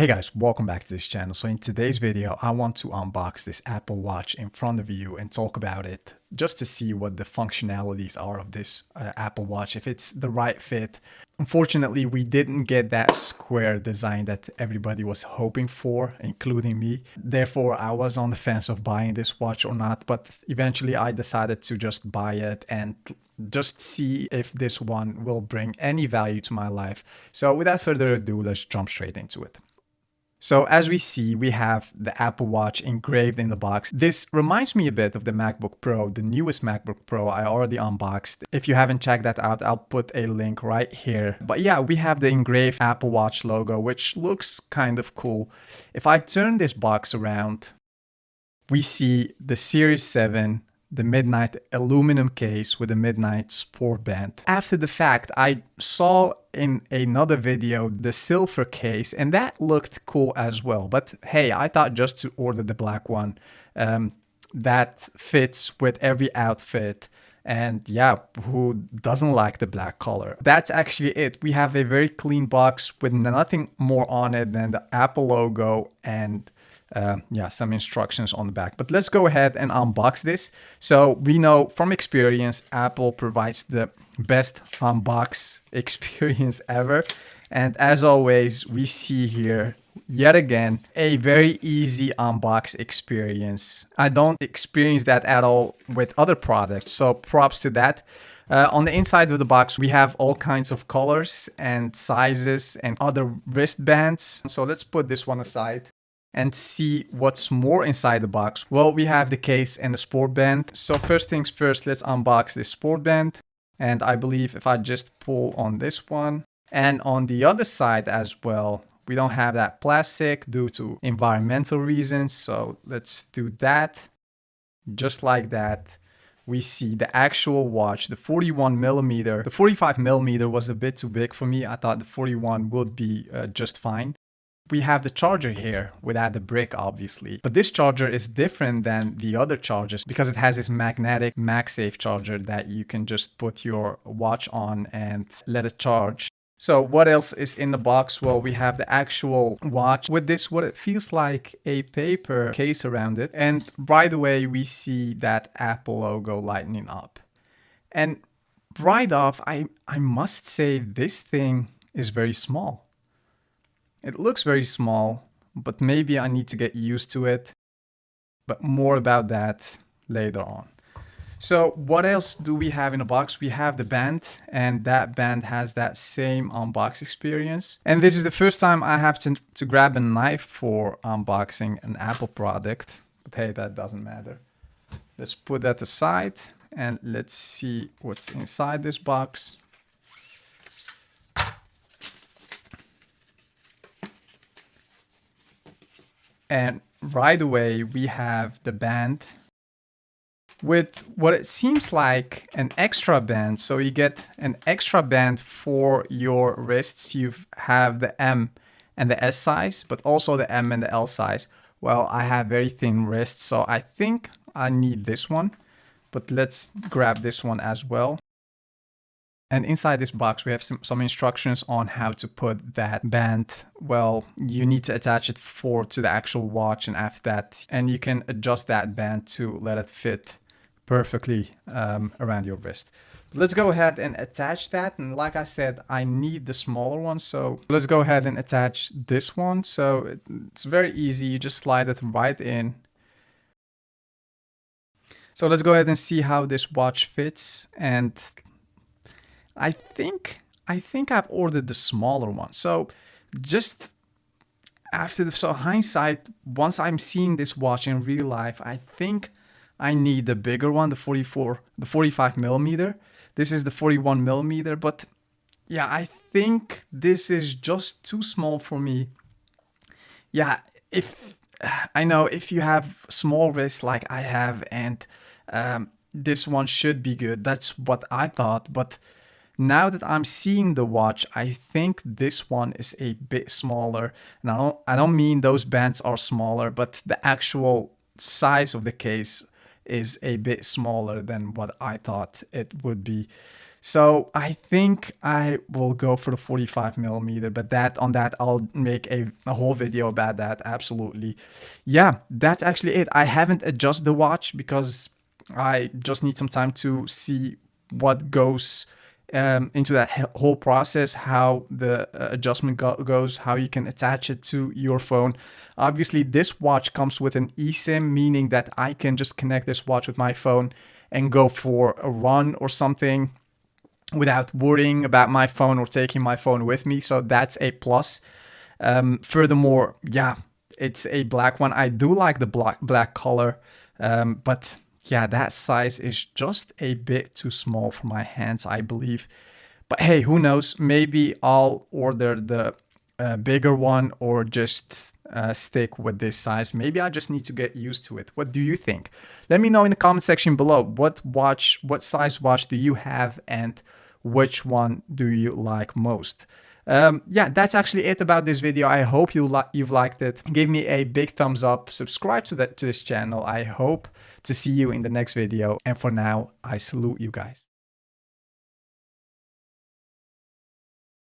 Hey guys, welcome back to this channel. So in today's video, I want to unbox this Apple Watch in front of you and talk about it just to see what the functionalities are of this Apple Watch, if it's the right fit. Unfortunately, we didn't get that square design that everybody was hoping for, including me. Therefore, I was on the fence of buying this watch or not, but eventually I decided to just buy it and just see if this one will bring any value to my life. So without further ado, let's jump straight into it. So as we see, we have the Apple Watch engraved in the box. This reminds me a bit of the MacBook Pro, the newest MacBook Pro I already unboxed. If you haven't checked that out, I'll put a link right here. But yeah, we have the engraved Apple Watch logo, which looks kind of cool. If I turn this box around, we see the Series 7, the midnight aluminum case with a midnight sport band. After the fact, I saw in another video the silver case, and that looked cool as well. But hey, I thought just to order the black one that fits with every outfit. And yeah, who doesn't like the black color? That's actually it. We have a very clean box with nothing more on it than the Apple logo and yeah, some instructions on the back. But let's go ahead and unbox this. So we know from experience, Apple provides the best unbox experience ever. And as always, we see here yet again a very easy unbox experience. I don't experience that at all with other products, so props to that. On the inside of the box, we have all kinds of colors and sizes and other wristbands. So let's put this one aside and see what's more inside the box. Well, we have the case and the sport band. So first things first, let's unbox this sport band. And I believe if I just pull on this one and on the other side as well, we don't have that plastic due to environmental reasons. So let's do that. Just like that, we see the actual watch, the 41 millimeter. The 45 millimeter was a bit too big for me. I thought the 41 would be just fine. We have the charger here without the brick, obviously. But this charger is different than the other chargers because it has this magnetic MagSafe charger that you can just put your watch on and let it charge. So what else is in the box? Well, we have the actual watch with this, what it feels like a paper case around it. And right away, we see that Apple logo lighting up. And right off, I must say this thing is very small. It looks very small, but maybe I need to get used to it. But more about that later on. So what else do we have in the box? We have the band, and that band has that same unbox experience. And this is the first time I have to grab a knife for unboxing an Apple product. But hey, that doesn't matter. Let's put that aside and let's see what's inside this box. And right away, we have the band with what it seems like an extra band. So you get an extra band for your wrists. You have the M and the S size, but also the M and the L size. Well, I have very thin wrists, so I think I need this one. But let's grab this one as well. And inside this box, we have some instructions on how to put that band. Well, you need to attach it to the actual watch, and after that, and you can adjust that band to let it fit perfectly around your wrist. Let's go ahead and attach that. And like I said, I need the smaller one. So let's go ahead and attach this one. So it's very easy. You just slide it right in. So let's go ahead and see how this watch fits. And I think I've ordered the smaller one. So just after so hindsight, once I'm seeing this watch in real life, I think I need the bigger one, the 45 millimeter. This is the 41 millimeter, but yeah, I think this is just too small for me. Yeah, I know if you have small wrists like I have, and this one should be good. That's what I thought, but now that I'm seeing the watch, I think this one is a bit smaller. And I don't mean those bands are smaller, but the actual size of the case is a bit smaller than what I thought it would be. So I think I will go for the 45 millimeter, but on that, I'll make a whole video about that. Absolutely. Yeah, that's actually it. I haven't adjusted the watch because I just need some time to see what goes into that whole process, how the adjustment goes, how you can attach it to your phone. Obviously, this watch comes with an eSIM, meaning that I can just connect this watch with my phone and go for a run or something without worrying about my phone or taking my phone with me. So that's a plus. Furthermore, yeah, it's a black one. I do like the black color, but yeah, that size is just a bit too small for my hands, I believe. But hey, who knows? Maybe I'll order the bigger one or just stick with this size. Maybe I just need to get used to it. What do you think? Let me know in the comment section below. What size watch do you have, and which one do you like most? Yeah, that's actually it about this video. I hope you've liked it. Give me a big thumbs up. Subscribe to this channel. I hope to see you in the next video. And for now, I salute you guys.